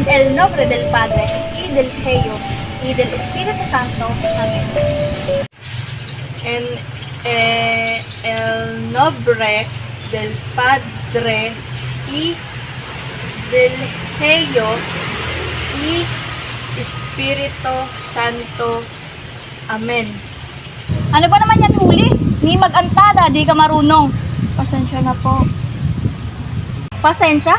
En el nombre del Padre, y del Hijo, y del Espíritu Santo. Amén. En el nombre del Padre y del Hijo y Espiritu Santo. Amen. Ano ba naman yan, huli? Ni mag-antada, di ka marunong. Pasensya na po. Pasensya?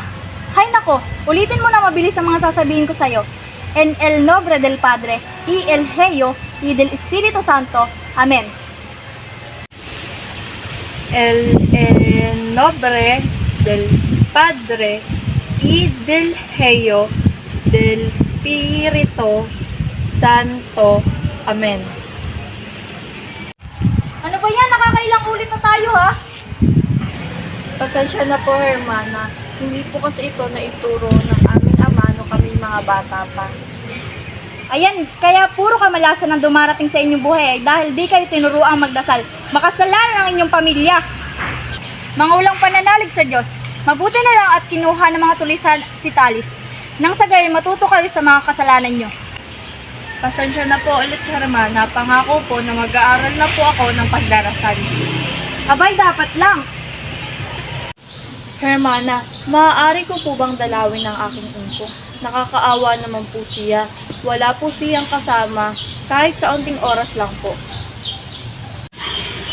Hay nako, ulitin mo na mabilis ang mga sasabihin ko sa'yo. En el nombre del Padre, y el Hijo, y del Espíritu Santo. Amen. El nombre del Padre y del Hijo del Espíritu Santo. Amen. Ano ba yan? Nakakailang ulit na tayo, ha? Pasensya na po, Hermana. Hindi po kasi ito na ituro ng aming ama nung kami mga bata pa. Ayan, kaya puro kamalasan ang dumarating sa inyong buhay dahil di kayo tinuruang magdasal. Makasalanan ang inyong pamilya. Mga ulang pananalig sa Diyos. Mabuti na lang at kinuha ng mga tulisan si Talis. Nang sa gayon, matuto kayo sa mga kasalanan nyo. Pasensya na po ulit, Hermana. Pangako po na mag-aaral na po ako ng pagdarasal. Abay, dapat lang. Hermana, maaari ko po bang dalawin ang aking ungko? Nakakaawa naman po siya. Wala po siyang kasama. Kahit kaunting oras lang po.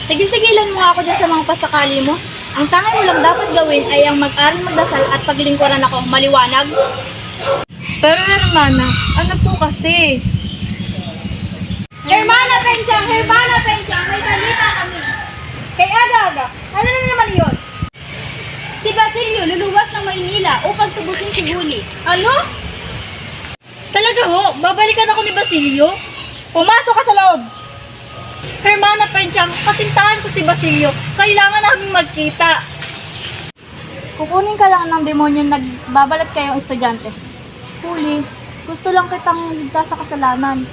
Tigil-tigilan mo nga ako dyan sa mga pasakali mo. Ang tanging mo lang dapat gawin ay ang mag-aral magdasal at paglingkuran ako. Maliwanag? Pero Hermana, ano po kasi? Hermana Penchang! Hermana Penchang! May salita kami! Kay Aga-Aga, ano na naman yun? Si Basilio luluwas ng Maynila upang tubusin si Guli. Ano? Talaga ho? Babalikan ako ni Basilio? Pumasok ka sa loob! Hermana Penchang, kasintahan ko si Basilio. Kailangan namin magkita. Kukunin ka lang ng demonyo nagbabalat kayong estudyante. Huli, gusto lang kitang ligtas sa kasalanan.